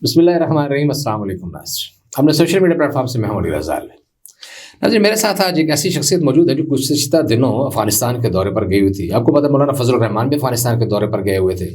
بسم اللہ الرحمن الرحیم. السلام علیکم ناظرین. ہم نے سوشل میڈیا پلیٹ فارم سے میں ہوں علی رضا عالمی. ناظرین میرے ساتھ آج ایک ایسی شخصیت موجود ہے جو گزشتہ دنوں افغانستان کے دورے پر گئی ہوئی تھی. آپ کو پتہ ہے مولانا فضل الرحمان بھی افغانستان کے دورے پر گئے ہوئے تھے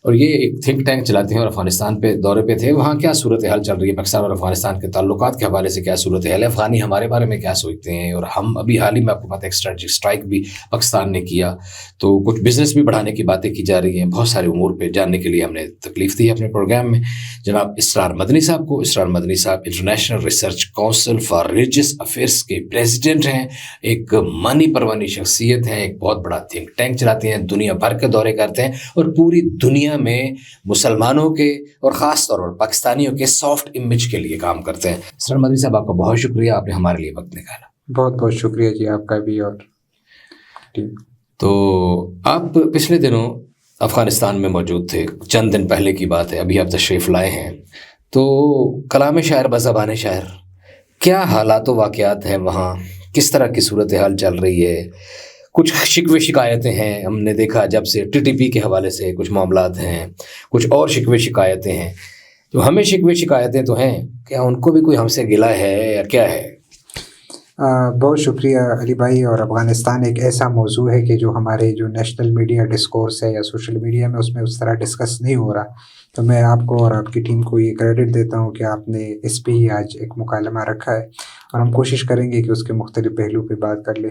اور یہ ایک تھنک ٹینک چلاتے ہیں اور افغانستان پہ دورے پہ تھے. وہاں کیا صورتحال چل رہی ہے پاکستان اور افغانستان کے تعلقات کے حوالے سے کیا صورتحال ہے, افغانی ہمارے بارے میں کیا سوچتے ہیں, اور ہم ابھی حال ہی میں آپ کو پتہ ہے اسٹریٹجک اسٹرائک بھی پاکستان نے کیا تو کچھ بزنس بھی بڑھانے کی باتیں کی جا رہی ہیں. بہت سارے امور پہ جاننے کے لیے ہم نے تکلیف دی ہے اپنے پروگرام میں جناب اسرار مدنی صاحب کو. اسرار مدنی صاحب international research council for religious affairs کے پریزیڈنٹ ہیں, ایک مانی پروانی شخصیت ہیں, ایک بہت بڑا تھنک ٹینک چلاتے ہیں, دنیا بھر کے دورے کرتے ہیں اور پوری دنیا میں مسلمانوں کے اور خاص طور پر پاکستانیوں کے سافٹ امیج کے لیے کام کرتے ہیں. اسرار مدنی صاحب آپ کا بہت شکریہ, آپ نے ہمارے لیے وقت نکالا. بہت بہت شکریہ جی آپ کا بھی. اور تو آپ پچھلے دنوں افغانستان میں موجود تھے, چند دن پہلے کی بات ہے, ابھی آپ تشریف لائے ہیں. تو کلام شاعر بزبان شاعر, کیا حالات و واقعات ہیں وہاں, کس طرح کی صورتحال چل رہی ہے؟ کچھ شکوے شکایتیں ہیں, ہم نے دیکھا جب سے ٹی ٹی پی کے حوالے سے کچھ معاملات ہیں, کچھ اور شکوے شکایتیں ہیں. تو ہمیں شکوے شکایتیں تو ہیں, کیا ان کو بھی کوئی ہم سے گلہ ہے یا کیا ہے؟ بہت شکریہ علی بھائی. اور افغانستان ایک ایسا موضوع ہے کہ جو ہمارے جو نیشنل میڈیا ڈسکورس ہے یا سوشل میڈیا میں اس میں اس طرح ڈسکس نہیں ہو رہا. تو میں آپ کو اور آپ کی ٹیم کو یہ کریڈٹ دیتا ہوں کہ آپ نے اس پہ ہی آج ایک مکالمہ رکھا ہے, اور ہم کوشش کریں گے کہ اس کے مختلف پہلو پہ بات کر لیں.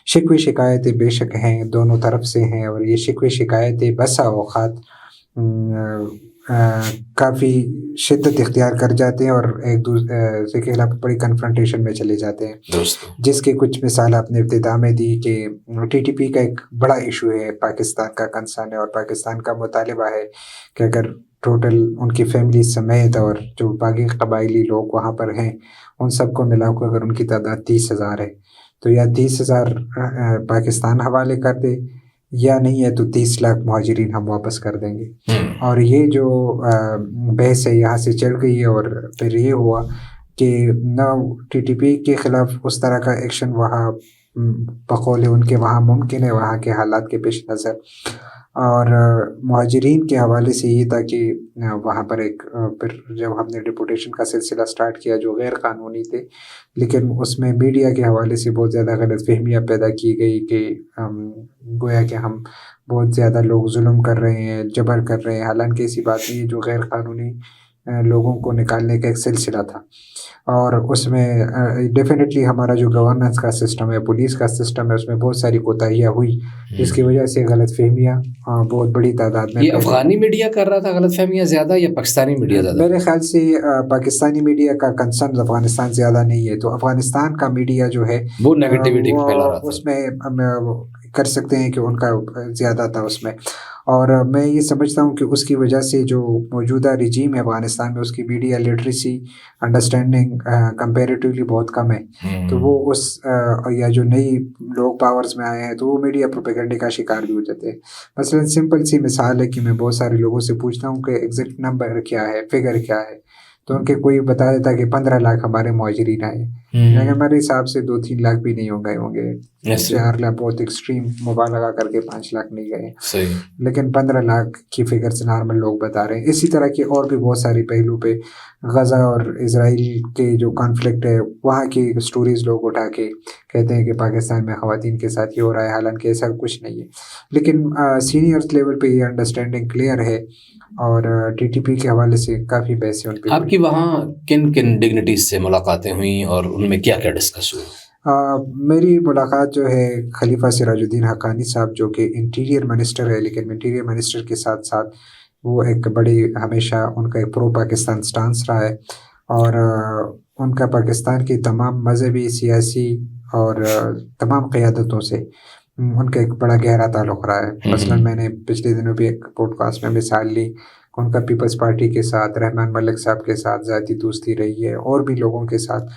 شکوے شکایتیں بے شک ہیں, دونوں طرف سے ہیں, اور یہ شکوے شکایتیں بسا اوقات کافی شدت اختیار کر جاتے ہیں اور ایک دوسرے کے خلاف بڑی کنفرنٹیشن میں چلے جاتے ہیں, جس کی کچھ مثال آپ نے ابتدا میں دی کہ ٹی ٹی پی کا ایک بڑا ایشو ہے, پاکستان کا کنسرن ہے, اور پاکستان کا مطالبہ ہے کہ اگر ٹوٹل ان کی فیملی سمیت اور جو باقی قبائلی لوگ وہاں پر ہیں ان سب کو ملا کر اگر ان کی تعداد 30,000 ہے تو یا 30,000 پاکستان حوالے کر دے, یا نہیں ہے تو 30 لاکھ مہاجرین ہم واپس کر دیں گے. اور یہ جو بحث ہے یہاں سے چل گئی ہے, اور پھر یہ ہوا کہ نہ ٹی ٹی پی کے خلاف اس طرح کا ایکشن وہاں بقول ان کے وہاں ممکن ہے وہاں کے حالات کے پیش نظر, اور مہاجرین کے حوالے سے یہ تھا کہ وہاں پر ایک پھر جب ہم نے ڈپورٹیشن کا سلسلہ سٹارٹ کیا جو غیر قانونی تھے, لیکن اس میں میڈیا کے حوالے سے بہت زیادہ غلط فہمیاں پیدا کی گئی کہ گویا کہ ہم بہت زیادہ لوگ ظلم کر رہے ہیں, جبر کر رہے ہیں, حالانکہ ایسی بات نہیں ہے. جو غیر قانونی لوگوں کو نکالنے کا ایک سلسلہ تھا, اور اس میں ڈیفینیٹلی ہمارا جو گورننس کا سسٹم ہے, پولیس کا سسٹم ہے, اس میں بہت ساری کوتاہیاں ہوئی, جس کی وجہ سے غلط فہمیاں بہت بڑی تعداد میں. یہ افغانی میڈیا کر رہا تھا غلط فہمیاں زیادہ یا پاکستانی میڈیا زیادہ؟ میرے خیال سے پاکستانی میڈیا کا کنسرن افغانستان زیادہ نہیں ہے, تو افغانستان کا میڈیا جو ہے وہ نیگیٹیوٹی پھیلا رہا تھا. اس میں کر سکتے ہیں کہ ان کا زیادہ تھا اس میں. اور میں یہ سمجھتا ہوں کہ اس کی وجہ سے جو موجودہ رجیم ہے افغانستان میں, اس کی میڈیا لٹریسی انڈرسٹینڈنگ کمپیریٹیولی بہت کم ہے. تو وہ اس یا جو نئی لوگ پاورز میں آئے ہیں تو وہ میڈیا پروپیگنڈے کا شکار بھی ہو جاتے ہیں. مثلا سمپل سی مثال ہے کہ میں بہت سارے لوگوں سے پوچھتا ہوں کہ ایگزیکٹ نمبر کیا ہے, فگر کیا ہے, تو ان کے کوئی بتا دیتا کہ 15 لاکھ ہمارے مہاجرین آئے, لیکن ہمارے حساب سے 2-3 لاکھ بھی نہیں ہوں گے, 4 لاکھ بہت ایکسٹریم مبالغہ کر کے 5 لاکھ نہیں گئے, لیکن 15 لاکھ کی فگر سے نارمل لوگ بتا رہے ہیں. اسی طرح کے اور بھی بہت ساری پہلو پہ غزہ اور اسرائیل کے جو کانفلکٹ ہے وہاں کی سٹوریز لوگ اٹھا کے کہتے ہیں کہ پاکستان میں خواتین کے ساتھ یہ ہو رہا ہے, حالانکہ ایسا کچھ نہیں ہے. لیکن سینئر لیول پہ یہ انڈرسٹینڈنگ کلیئر ہے, اور ٹی ٹی پی کے حوالے سے کافی بحثیں ان پہ. آپ کی وہاں کن کن ڈگنیٹیز سے ملاقاتیں ہوئیں اور ان میں کیا کیا ڈسکس ہوا؟ میری ملاقات جو ہے خلیفہ سراج الدین حقانی صاحب جو کہ انٹیریئر منسٹر ہے, لیکن انٹیریئر منسٹر کے ساتھ ساتھ وہ ایک بڑی ہمیشہ ان کا ایک پرو پاکستان سٹانس رہا ہے, اور ان کا پاکستان کی تمام مذہبی, سیاسی اور تمام قیادتوں سے ان کا ایک بڑا گہرا تعلق رہا ہے. مثلا میں نے پچھلے دنوں بھی ایک پوڈ کاسٹ میں مثال لی کہ ان کا پیپلز پارٹی کے ساتھ, رحمان ملک صاحب کے ساتھ ذاتی دوستی رہی ہے, اور بھی لوگوں کے ساتھ,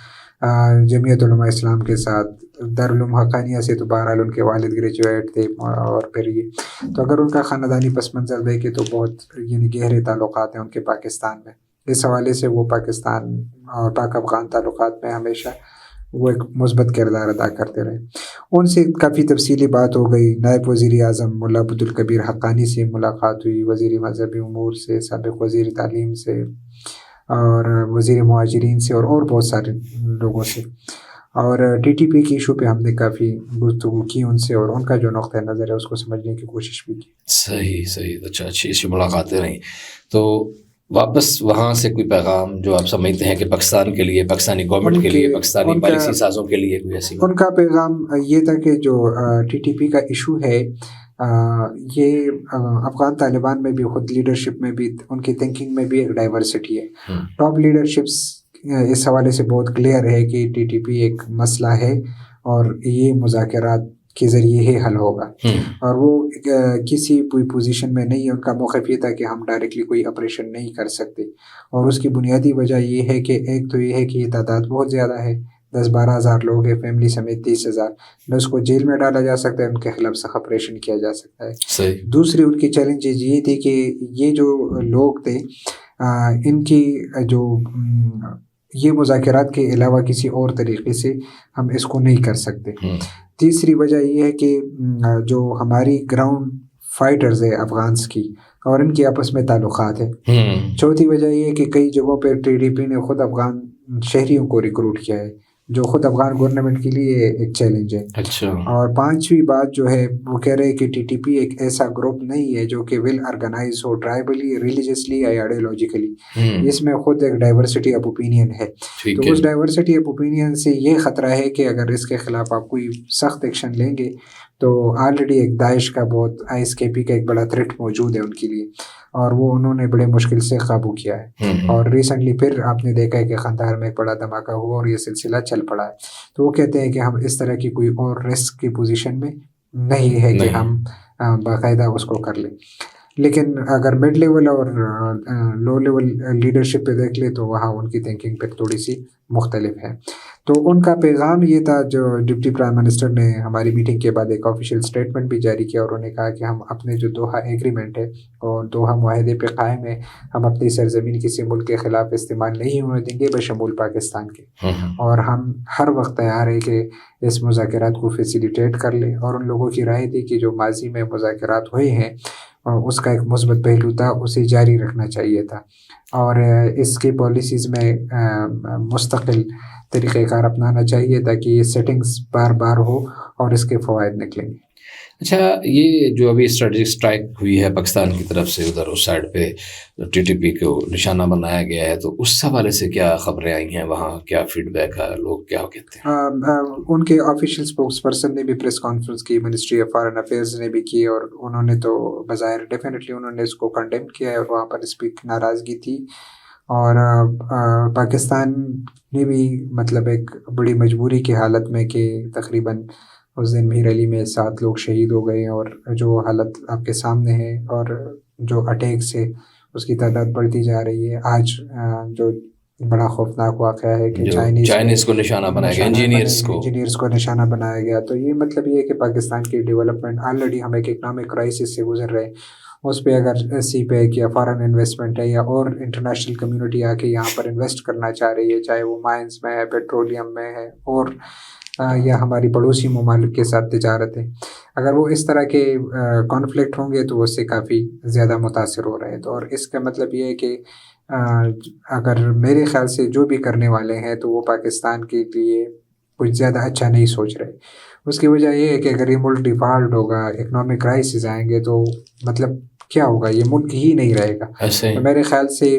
جمعیت علماء اسلام کے ساتھ, دارالعلوم حقانیہ سے تو بہرحال ان کے والد گریجویٹ تھے, اور پھر یہ تو اگر ان کا خاندانی پس منظر دیکھے تو بہت یعنی گہرے تعلقات ہیں ان کے پاکستان میں. اس حوالے سے وہ پاکستان اور پاک افغان تعلقات میں ہمیشہ وہ ایک مثبت کردار ادا کرتے رہے. ان سے کافی تفصیلی بات ہو گئی. نائب وزیر اعظم ملا عبدالکبیر حقانی سے ملاقات ہوئی, وزیر مذہبی امور سے, سابق وزیر تعلیم سے, اور وزیر مہاجرین سے اور بہت سارے لوگوں سے. اور ٹی ٹی پی کے ایشو پہ ہم نے کافی گفتگو کی ان سے، اور ان کا جو نقطۂ نظر ہے اس کو سمجھنے کی کوشش بھی کی. صحیح. اچھا، اچھی ملاقاتیں رہیں. تو واپس وہاں سے کوئی پیغام جو آپ سمجھتے ہیں کہ پاکستان کے لیے، پاکستانی گورنمنٹ کے لیے، پاکستانی پالیسی سازوں کے لیے کوئی ایسی؟ ان کا پیغام یہ تھا کہ جو ٹی ٹی پی کا ایشو ہے یہ افغان طالبان میں بھی، خود لیڈرشپ میں بھی، ان کی تھنکنگ میں بھی ایک ڈائیورسٹی ہے. ٹاپ لیڈرشپس اس حوالے سے بہت کلیئر ہے کہ ٹی ٹی پی ایک مسئلہ ہے اور یہ مذاکرات کے ذریعے ہی حل ہوگا. اور وہ کسی کوئی پوزیشن میں نہیں ہے. ان کا موقف یہ تھا کہ ہم ڈائریکٹلی کوئی آپریشن نہیں کر سکتے، اور اس کی بنیادی وجہ یہ ہے کہ ایک تو یہ ہے کہ یہ تعداد بہت زیادہ ہے، 10-12 ہزار لوگ ہیں، فیملی سمیت 30,000. نہ اس کو جیل میں ڈالا جا سکتا ہے، ان کے خلاف سخت آپریشن کیا جا سکتا ہے. دوسری ان کی چیلنجز یہ تھی کہ یہ جو لوگ تھے ان کی جو یہ مذاکرات کے علاوہ کسی اور طریقے سے ہم اس کو نہیں کر سکتے. تیسری وجہ یہ ہے کہ جو ہماری گراؤنڈ فائٹرز ہیں افغانس کی، اور ان کے آپس میں تعلقات ہیں. چوتھی وجہ یہ ہے کہ کئی جگہوں پہ ٹی ڈی پی نے خود افغان شہریوں کو ریکروٹ کیا ہے، جو خود افغان گورنمنٹ کے لیے ایک چیلنج ہے. اچھا. اور پانچویں بات جو ہے وہ کہہ رہے ہیں کہ ٹی ٹی پی ایک ایسا گروپ نہیں ہے جو کہ ویل آرگنائز ہو ٹرائبلی، ریلیجسلی یا آئیڈیولوجیکلی. اس میں خود ایک ڈائیورسٹی آف اوپینین ہے. تو اس ڈائیورسٹی آف اوپینین سے یہ خطرہ ہے کہ اگر اس کے خلاف آپ کوئی سخت ایکشن لیں گے تو آلریڈی ایک داعش کا بہت آئی کے پی کا ایک بڑا تھریٹ موجود ہے ان کے لیے، اور وہ انہوں نے بڑے مشکل سے قابو کیا ہے. اور ریسنٹلی پھر آپ نے دیکھا ہے کہ قندھار میں ایک بڑا دھماکہ ہوا اور یہ سلسلہ چل پڑا ہے. تو وہ کہتے ہیں کہ ہم اس طرح کی کوئی اور رسک کی پوزیشن میں نہیں ہے کہ ہم باقاعدہ اس کو کر لیں. لیکن اگر مڈ لیول اور لو لیول لیڈرشپ پہ دیکھ لیں تو وہاں ان کی تھنکنگ پہ تھوڑی سی مختلف ہے. تو ان کا پیغام یہ تھا، جو ڈپٹی پرائم منسٹر نے ہماری میٹنگ کے بعد ایک آفیشیل سٹیٹمنٹ بھی جاری کیا، اور انہوں نے کہا کہ ہم اپنے جو دوحہ ایگریمنٹ ہے اور دوحہ معاہدے پہ قائم ہے، ہم اپنی سرزمین کسی ملک کے خلاف استعمال نہیں ہونے دیں گے بشمول پاکستان کے. اور ہم ہر وقت تیار ہے کہ اس مذاکرات کو فیسیلیٹیٹ کر لیں. اور ان لوگوں کی رائے تھی کہ جو ماضی میں مذاکرات ہوئے ہیں اس کا ایک مثبت پہلو تھا، اسے جاری رکھنا چاہیے تھا، اور اس کی پالیسیز میں مستقل طریقہ کار اپنانا چاہیے تاکہ یہ سیٹنگز بار بار ہو اور اس کے فوائد نکلیں گے. اچھا، یہ جو ابھی اسٹریٹجک اسٹرائک ہوئی ہے پاکستان کی طرف سے ادھر اس سائڈ پہ ٹی ٹی پی کو نشانہ بنایا گیا ہے، تو اس حوالے سے کیا خبریں آئی ہیں؟ وہاں کیا فیڈ بیک ہے؟ لوگ کیا کہتے ہیں؟ ان کے آفیشیل اسپوکس پرسن نے بھی پریس کانفرنس کی، منسٹری آف فارن افیئرز نے بھی کی، اور انہوں نے تو بظاہر ڈیفینیٹلی انہوں نے اس کو کنڈیم کیا ہے، اور وہاں پر اس پہ ناراضگی تھی. اور پاکستان نے بھی مطلب ایک بڑی مجبوری کی حالت میں کہ تقریباً اس دن میر علی میں 7 لوگ شہید ہو گئے، اور جو حالت آپ کے سامنے ہے، اور جو اٹیک سے اس کی تعداد بڑھتی جا رہی ہے. آج جو بڑا خوفناک واقعہ ہے کہ چائنیز کو نشانہ بنایا گیا، انجینئرز کو نشانہ بنایا گیا. تو یہ مطلب یہ ہے کہ پاکستان کی ڈیولپمنٹ آلریڈی ہم ایک اکنامک کرائسس سے گزر رہے ہیں، اس پہ اگر سی پہ کیا فارن انویسٹمنٹ ہے یا اور انٹرنیشنل کمیونٹی آ کے یہاں پر انویسٹ کرنا چاہ رہی ہے، چاہے وہ مائنز میں ہے، پیٹرولیم میں ہے، اور یا ہماری پڑوسی ممالک کے ساتھ تجارت ہے، اگر وہ اس طرح کے کانفلکٹ ہوں گے تو اس سے کافی زیادہ متاثر ہو رہے ہیں. تو اور اس کا مطلب یہ ہے کہ اگر میرے خیال سے جو بھی کرنے والے ہیں تو وہ پاکستان کے لیے کچھ زیادہ اچھا نہیں سوچ رہے. اس کی وجہ یہ ہے کہ اگر یہ ملک ڈیفالٹ ہوگا، اکنامک کرائسس آئیں گے، تو مطلب کیا ہوگا؟ یہ ملک ہی نہیں رہے گا. تو میرے خیال سے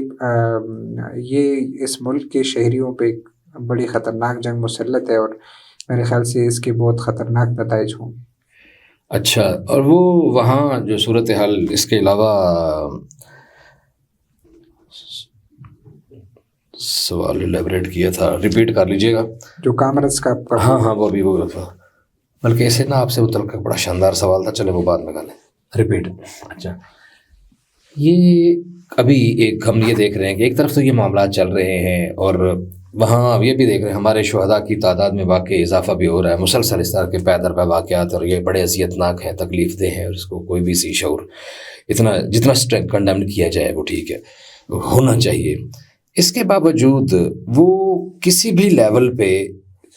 یہ اس ملک کے شہریوں پہ بڑی خطرناک جنگ مسلط ہے، اور میرے خیال سے اس کے بہت خطرناک نتائج ہوں گے. اچھا، اور وہ وہاں جو صورتحال، اس کے علاوہ سوال الیبریٹ کیا تھا، ریپیٹ کر لیجئے گا. جو کامرس کا ہاں وہ بھی وہ تھا، بلکہ اسے نا آپ سے متعلق بڑا شاندار سوال تھا، چلے وہ بعد میں کریں. ریپیٹ. اچھا، یہ ابھی ایک ہم یہ دیکھ رہے ہیں کہ ایک طرف تو یہ معاملات چل رہے ہیں، اور وہاں یہ بھی دیکھ رہے ہیں ہمارے شہداء کی تعداد میں واقعی اضافہ بھی ہو رہا ہے، مسلسل اس طرح کے پے در پے واقعات، اور یہ بڑے اذیت ناک ہیں، تکلیف دہ ہیں، اور اس کو کوئی بھی سی شعور اتنا جتنا کنڈمن کیا جائے وہ ٹھیک ہے، ہونا چاہیے. اس کے باوجود وہ کسی بھی لیول پہ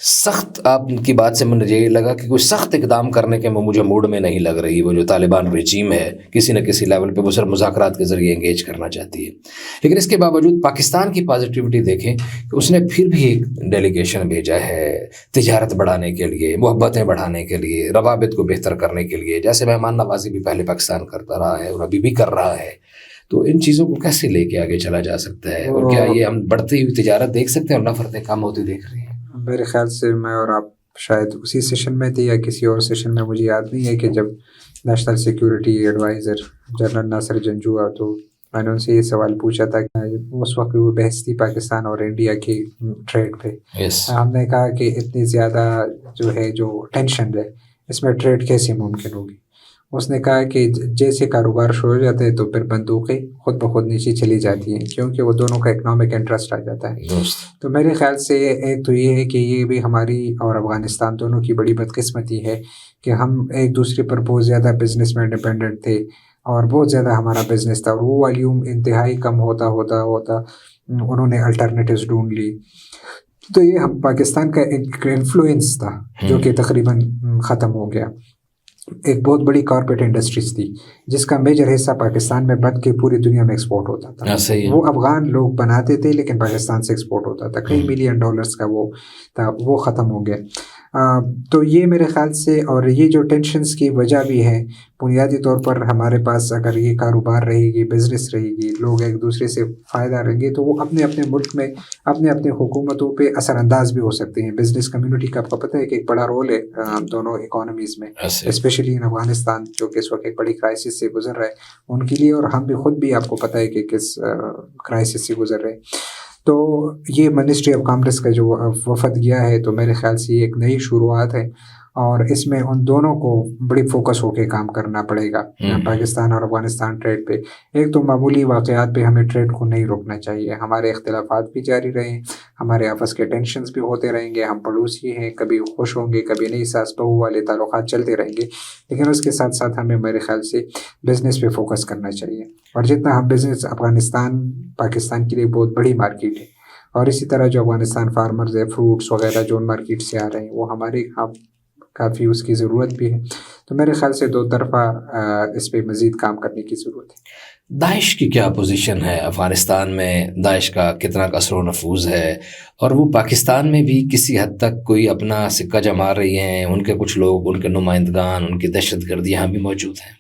سخت آپ کی بات سے مجھے یہ لگا کہ کوئی سخت اقدام کرنے کے مجھے موڈ میں نہیں لگ رہی. وہ جو طالبان رجیم ہے کسی نہ کسی لیول پہ وہ صرف مذاکرات کے ذریعے انگیج کرنا چاہتی ہے. لیکن اس کے باوجود پاکستان کی پازیٹیوٹی دیکھیں کہ اس نے پھر بھی ایک ڈیلیگیشن بھیجا ہے تجارت بڑھانے کے لیے, محبتیں بڑھانے کے لیے, روابط کو بہتر کرنے کے لیے, جیسے مہمان نوازی بھی پہلے پاکستان کرتا رہا ہے اور ابھی بھی کر رہا ہے. تو ان چیزوں کو کیسے لے کے آگے چلا جا سکتا ہے, اور کیا یہ ہم بڑھتی ہوئی تجارت دیکھ سکتے ہیں اور نفرتیں کم ہوتی دیکھ رہی ہیں؟ میرے خیال سے میں اور آپ شاید اسی سیشن میں تھے یا کسی اور سیشن میں, مجھے یاد نہیں ہے, کہ جب نیشنل سیکیورٹی ایڈوائزر جنرل ناصر جنجوعہ, تو میں نے ان سے یہ سوال پوچھا تھا کہ اس وقت وہ بحث تھی پاکستان اور انڈیا کی ٹریڈ پہ. ہم نے کہا کہ اتنی زیادہ جو ہے جو ٹینشن ہے اس میں ٹریڈ کیسے ممکن ہوگی. اس نے کہا کہ جیسے کاروبار شروع ہو جاتے ہیں تو پھر بندوقیں خود بخود نیچے چلی جاتی ہیں, کیونکہ وہ دونوں کا اکنامک انٹرسٹ آ جاتا ہے. تو میرے خیال سے ایک تو یہ ہے کہ یہ بھی ہماری اور افغانستان دونوں کی بڑی بدقسمتی ہے کہ ہم ایک دوسرے پر بہت زیادہ بزنس میں ڈپینڈنٹ تھے اور بہت زیادہ ہمارا بزنس تھا, اور وہ والیوم انتہائی کم ہوتا ہوتا ہوتا انہوں نے الٹرنیٹیوز ڈھونڈ لی. تو یہ ہم پاکستان کا ایک انفلوئنس تھا جو کہ تقریباً ختم ہو گیا. ایک بہت بڑی کارپوریٹ انڈسٹریز تھی جس کا میجر حصہ پاکستان میں بن کے پوری دنیا میں ایکسپورٹ ہوتا تھا. وہ افغان لوگ بناتے تھے لیکن پاکستان سے ایکسپورٹ ہوتا تھا, کئی ملین ڈالرز کا وہ تھا, وہ ختم ہو گیا. تو یہ میرے خیال سے, اور یہ جو ٹینشنز کی وجہ بھی ہے بنیادی طور پر ہمارے پاس اگر یہ کاروبار رہے گی, بزنس رہے گی, لوگ ایک دوسرے سے فائدہ رہیں گے, تو وہ اپنے اپنے ملک میں اپنے اپنے حکومتوں پہ اثر انداز بھی ہو سکتے ہیں. بزنس کمیونٹی کا آپ کو پتہ ہے کہ ایک بڑا رول ہے دونوں اکانومیز میں, اسپیشلی ان افغانستان جو کہ اس وقت ایک بڑی کرائسس سے گزر رہا ہے ان کے لیے, اور ہم بھی خود بھی آپ کو پتہ ہے کہ کس کرائسس سے گزر رہے ہیں. تو یہ منسٹری آف کامرس کا جو وفد گیا ہے, تو میرے خیال سے یہ ایک نئی شروعات ہے, اور اس میں ان دونوں کو بڑی فوکس ہو کے کام کرنا پڑے گا پاکستان اور افغانستان ٹریڈ پہ. ایک تو معمولی واقعات پہ ہمیں ٹریڈ کو نہیں روکنا چاہیے, ہمارے اختلافات بھی جاری رہیں, ہمارے آپس کے ٹینشنز بھی ہوتے رہیں گے, ہم پڑوسی ہیں, کبھی خوش ہوں گے کبھی نہیں, ساس بہو والے تعلقات چلتے رہیں گے, لیکن اس کے ساتھ ساتھ ہمیں میرے خیال سے بزنس پہ فوکس کرنا چاہیے. اور جتنا ہم بزنس, افغانستان پاکستان کے لیے بہت بڑی مارکیٹ ہے, اور اسی طرح جو افغانستان فارمرز ہے, فروٹس وغیرہ جو ان مارکیٹ سے آ رہے ہیں وہ ہمارے کافی اس کی ضرورت بھی ہے. تو میرے خیال سے دو طرفہ اس پہ مزید کام کرنے کی ضرورت ہے. داعش کی کیا پوزیشن ہے افغانستان میں؟ داعش کا کتنا اثر و نفوذ ہے, اور وہ پاکستان میں بھی کسی حد تک کوئی اپنا سکہ جما رہی ہیں, ان کے کچھ لوگ, ان کے نمائندگان, ان کی دہشت گردی یہاں بھی موجود ہیں؟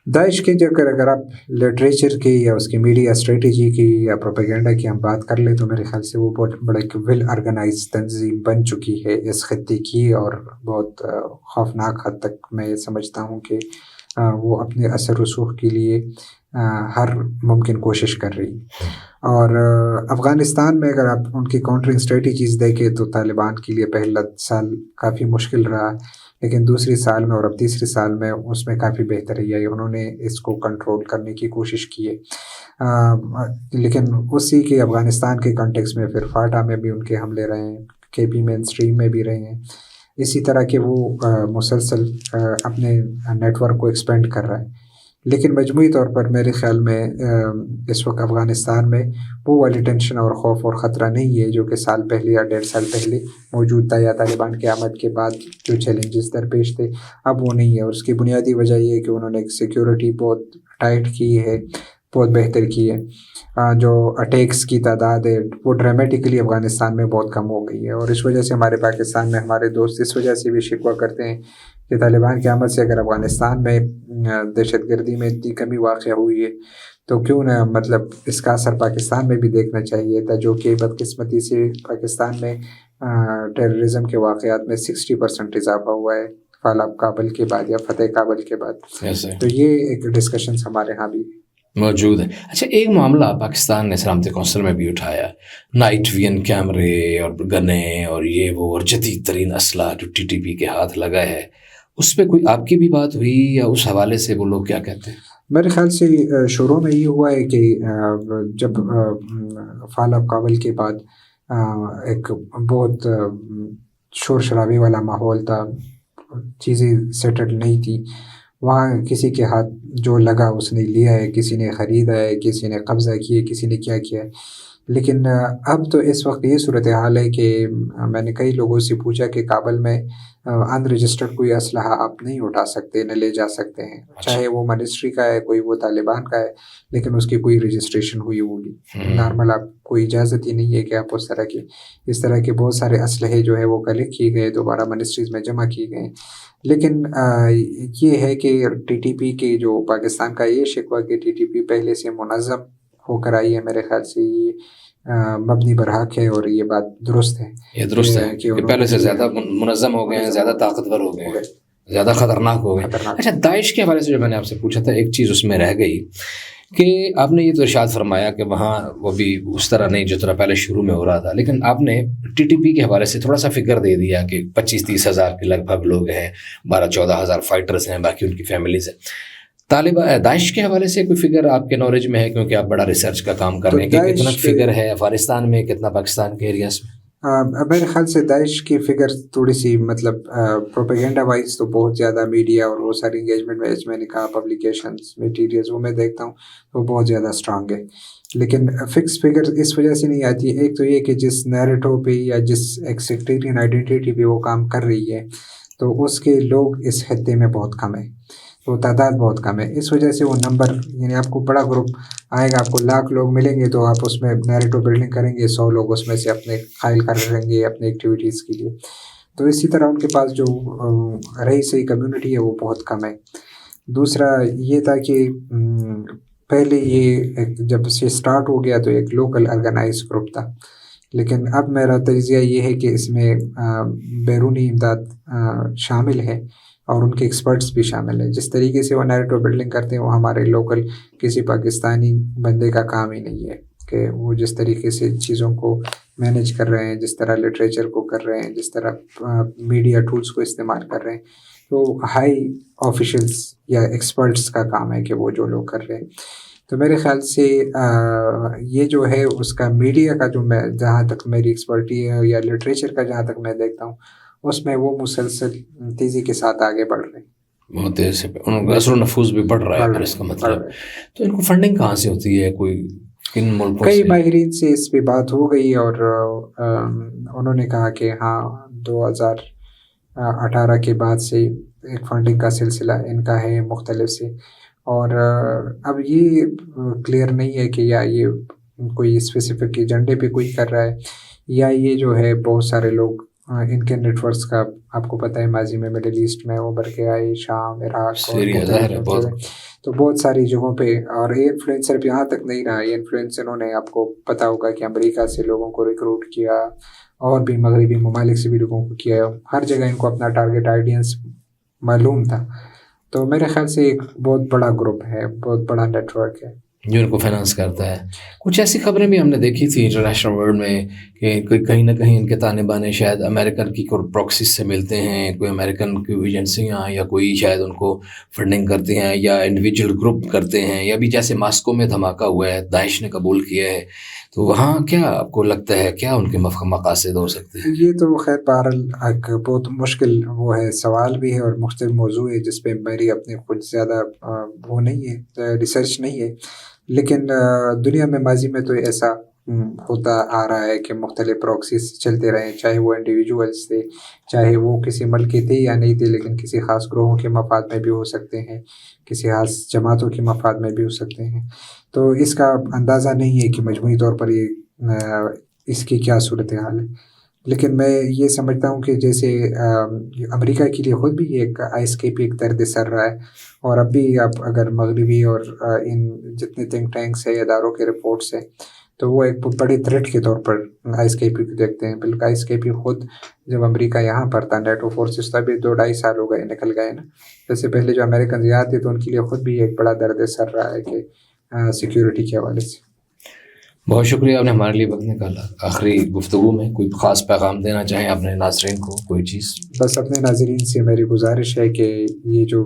داعش کی اگر آپ لٹریچر کی یا اس کی میڈیا اسٹریٹجی کی یا پروپیگنڈا کی ہم بات کر لیں, تو میرے خیال سے وہ بہت بڑا ایک ویل آرگنائز تنظیم بن چکی ہے اس خطے کی, اور بہت خوفناک حد تک میں سمجھتا ہوں کہ وہ اپنے اثر رسوخ کے لیے ہر ممکن کوشش کر رہی. اور افغانستان میں اگر آپ ان کی کاؤنٹرنگ اسٹریٹجیز دیکھیں تو طالبان کے لیے پہلا سال کافی مشکل رہا, لیکن دوسری سال میں اور اب تیسری سال میں اس میں کافی بہتری آئی, انہوں نے اس کو کنٹرول کرنے کی کوشش کی ہے. لیکن اسی کے افغانستان کے کنٹیکس میں پھر فاٹا میں بھی ان کے حملے رہے ہیں, کے پی مین اسٹریم میں بھی رہے ہیں, اسی طرح کہ وہ مسلسل اپنے نیٹ ورک کو ایکسپینڈ کر رہا ہے. لیکن مجموعی طور پر میرے خیال میں اس وقت افغانستان میں وہ والی ٹینشن اور خوف اور خطرہ نہیں ہے جو کہ سال پہلے یا 1.5 سال پہلے موجود تھا, یا طالبان کی آمد کے بعد جو چیلنجز درپیش تھے اب وہ نہیں ہے. اور اس کی بنیادی وجہ یہ ہے کہ انہوں نے ایک سیکیورٹی بہت ٹائٹ کی ہے, بہت بہتر کی ہے. جو اٹیکس کی تعداد ہے وہ ڈرامیٹکلی افغانستان میں بہت کم ہو گئی ہے, اور اس وجہ سے ہمارے پاکستان میں ہمارے دوست اس وجہ سے بھی شکوہ کرتے ہیں کہ طالبان کی آمد سے اگر افغانستان میں دہشت گردی میں اتنی کمی واقع ہوئی ہے تو کیوں نہ مطلب اس کا اثر پاکستان میں بھی دیکھنا چاہیے تھا, جو کہ بدقسمتی سے پاکستان میں ٹیررزم کے واقعات میں 60% اضافہ ہوا ہے فالہ کابل کے بعد یا فتح کابل کے بعد. تو یہ ایک ڈسکشنز ہمارے ہاں بھی موجود ہے. اچھا, ایک معاملہ پاکستان نے سلامتی کونسل میں بھی اٹھایا, نائٹ ویژن کیمرے اور گنیں اور یہ وہ اور جدید ترین اسلحہ جو ٹی ٹی پی کے ہاتھ لگا ہے, اس پہ کوئی آپ کی بھی بات ہوئی یا اس حوالے سے وہ لوگ کیا کہتے ہیں؟ میرے خیال سے شروع میں یہ ہوا ہے کہ جب فال آف کابل کے بعد ایک بہت شور شرابے والا ماحول تھا, چیزیں سیٹل نہیں تھی, وہاں کسی کے ہاتھ جو لگا اس نے لیا ہے, کسی نے خریدا ہے, کسی نے قبضہ کیے, کسی نے کیا کیا ہے. لیکن اب تو اس وقت یہ صورتحال ہے کہ میں نے کئی لوگوں سے پوچھا کہ کابل میں ان رجسٹرڈ کوئی اسلحہ آپ نہیں اٹھا سکتے، نہ لے جا سکتے ہیں، چاہے وہ منسٹری کا ہے، کوئی وہ طالبان کا ہے، لیکن اس کی کوئی رجسٹریشن ہوئی ہوگی، نارمل آپ کوئی اجازت ہی نہیں ہے کہ آپ اس طرح کے بہت سارے اسلحے جو ہے وہ کلیکٹ کیے گئے، دوبارہ منسٹریز میں جمع کیے گئے. لیکن یہ ہے کہ ٹی ٹی پی کے جو پاکستان کا یہ شکوہ کہ ٹی ٹی پی پہلے سے منظم ہو کر آئی ہے، میرے خیال سے یہ مبنی برحق ہے اور یہ بات درست ہے. یہ درست ہے کہ پہلے سے زیادہ منظم ہو گئے ہیں، زیادہ طاقتور ہو گئے ہیں، زیادہ خطرناک ہو گئے. اچھا، داعش کے حوالے سے جو میں نے آپ سے پوچھا تھا، ایک چیز اس میں رہ گئی کہ آپ نے یہ تو ارشاد فرمایا کہ وہاں وہ بھی اس طرح نہیں جو طرح پہلے شروع میں ہو رہا تھا، لیکن آپ نے ٹی ٹی پی کے حوالے سے تھوڑا سا فگر دے دیا کہ 25-30 ہزار کے لگ بھگ لوگ ہیں، 12-14 ہزار فائٹرز ہیں، باقی ان کی فیملیز ہیں. داعش کے حوالے سے کوئی فگر آپ کے نالج میں ہے، کیونکہ آپ بڑا ریسرچ کا کام کر رہے ہیں، کہ کتنا فگر ہے افغانستان میں، کتنا پاکستان کے ایریاز میں؟ میرے خیال سے داعش کی فگر تھوڑی سی مطلب پروپیگنڈا وائز تو بہت زیادہ میڈیا اور وہ ساری انگیجمنٹ وائز میں نے کہا پبلیکیشنز میٹیریلز وہ میں دیکھتا ہوں وہ بہت زیادہ اسٹرانگ ہے. لیکن فکس فگر اس وجہ سے نہیں آتی. ایک تو یہ کہ جس نیریٹو پہ یا جس ایک سیکٹیرین آئیڈینٹی پہ وہ کام کر رہی ہے تو اس کے لوگ اس خطے میں بہت کم ہیں، وہ تعداد بہت کم ہے. اس وجہ سے وہ نمبر، یعنی آپ کو بڑا گروپ آئے گا، آپ کو 1,00,000 لوگ ملیں گے تو آپ اس میں نیریٹو بلڈنگ کریں گے، 100 لوگ اس میں سے اپنے قائل کر رہیں گے اپنے ایکٹیویٹیز کے لیے. تو اسی طرح ان کے پاس جو رہی سہی کمیونٹی ہے وہ بہت کم ہے. دوسرا یہ تھا کہ پہلے یہ جب سے اسٹارٹ ہو گیا تو ایک لوکل آرگنائز گروپ تھا، لیکن اب میرا تجزیہ یہ ہے کہ اس میں بیرونی امداد شامل ہے اور ان کے ایکسپرٹس بھی شامل ہیں. جس طریقے سے وہ نیریٹو بلڈنگ کرتے ہیں وہ ہمارے لوکل کسی پاکستانی بندے کا کام ہی نہیں ہے، کہ وہ جس طریقے سے چیزوں کو مینیج کر رہے ہیں، جس طرح لٹریچر کو کر رہے ہیں، جس طرح میڈیا ٹولز کو استعمال کر رہے ہیں، تو ہائی آفیشلز یا ایکسپرٹس کا کام ہے کہ وہ جو لوگ کر رہے ہیں. تو میرے خیال سے یہ جو ہے اس کا میڈیا کا جو میں جہاں تک میری ایکسپرٹی ہے یا لٹریچر کا جہاں تک میں دیکھتا ہوں اس میں وہ مسلسل تیزی کے ساتھ آگے بڑھ رہے ہیں، بہت تیز سے ان کا اثر و نفوذ بھی بڑھ رہا ہے. اس کا مطلب تو ان کو فنڈنگ کہاں سے ہوتی ہے؟ کوئی کن ملکوں سے؟ کئی ماہرین سے اس پہ بات ہو گئی اور انہوں نے کہا کہ ہاں 2018 کے بعد سے ایک فنڈنگ کا سلسلہ ان کا ہے مختلف سے، اور اب یہ کلیئر نہیں ہے کہ یا یہ کوئی اسپیسیفک ایجنڈے پہ کوئی کر رہا ہے یا یہ جو ہے بہت سارے لوگ ان کے نیٹ ورکس کا آپ کو پتہ ہے ماضی میں مڈل ایسٹ میں ابھر کے آئے، شام، عراق، تو بہت ساری جگہوں پہ، اور یہ انفلوئنسر بھی یہاں تک نہیں رہا. یہ انفلوئنس انہوں نے آپ کو پتہ ہوگا کہ امریکہ سے لوگوں کو ریکروٹ کیا اور بھی مغربی ممالک سے بھی لوگوں کو کیا، ہر جگہ ان کو اپنا ٹارگیٹ آڈینس معلوم تھا. تو میرے خیال سے ایک بہت بڑا گروپ ہے، بہت بڑا نیٹ ورک ہے جو ان کو فائنانس کرتا ہے. کچھ ایسی خبریں بھی ہم نے دیکھی تھی انٹرنیشنل ورلڈ میں کہ کہیں نہ کہیں ان کے تانے بانے شاید امریکن کی کوئی پروکسیز سے ملتے ہیں، کوئی امریکن کی ایجنسیاں یا کوئی شاید ان کو فنڈنگ کرتے ہیں یا انڈیویجول گروپ کرتے ہیں، یا بھی جیسے ماسکو میں دھماکہ ہوا ہے داعش نے قبول کیا ہے، تو وہاں کیا آپ کو لگتا ہے کیا ان کے مقاصد ہو سکتے ہیں؟ یہ تو خیر بہرحال ایک بہت مشکل وہ ہے، سوال بھی ہے اور مختلف موضوع ہے جس پہ میری اپنی خود زیادہ وہ نہیں ہے، ریسرچ نہیں ہے. لیکن دنیا میں ماضی میں تو ایسا ہوتا آ رہا ہے کہ مختلف پروکسیز چلتے رہے، چاہے وہ انڈیویجولس تھے، چاہے وہ کسی ملک کے تھے یا نہیں تھے، لیکن کسی خاص گروہوں کے مفاد میں بھی ہو سکتے ہیں، کسی خاص جماعتوں کے مفاد میں بھی ہو سکتے ہیں. تو اس کا اندازہ نہیں ہے کہ مجموعی طور پر یہ اس کی کیا صورتحال ہے. لیکن میں یہ سمجھتا ہوں کہ جیسے امریکہ کے لیے خود بھی ایک آئس کے پہ ایک درد سر رہا ہے، اور اب بھی آپ اگر مغربی اور ان جتنے تھنک ٹینکس ہیں اداروں کے رپورٹس ہیں تو وہ ایک بہت بڑی تھریٹ کے طور پر آئس کے پی کو دیکھتے ہیں. بلکہ آئس کے پی خود جب امریکہ یہاں پر تھا نیٹو فورسز تو ابھی 2-2.5 سال ہو گئے نکل گئے نا، جیسے پہلے جو امریکن یاد تھے تو ان کے لیے خود بھی ایک بڑا درد سر رہا ہے کہ سیکیورٹی کے حوالے سے. بہت شکریہ آپ نے ہمارے لیے وقت نکالا. آخری گفتگو میں کوئی خاص پیغام دینا چاہیں اپنے ناظرین کو، کوئی چیز؟ بس اپنے ناظرین سے میری گزارش ہے کہ یہ جو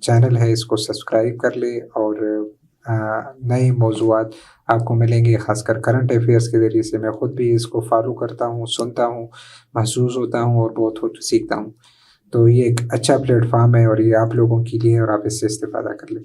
چینل ہے اس کو سبسکرائب کر لے، اور نئے موضوعات آپ کو ملیں گے، خاص کر کرنٹ افیئرس کے ذریعے سے. میں خود بھی اس کو فالو کرتا ہوں، سنتا ہوں، محسوس ہوتا ہوں اور بہت کچھ سیکھتا ہوں. تو یہ ایک اچھا پلیٹ فارم ہے اور یہ آپ لوگوں کے لیے، اور آپ اس سے استفادہ کر لیں.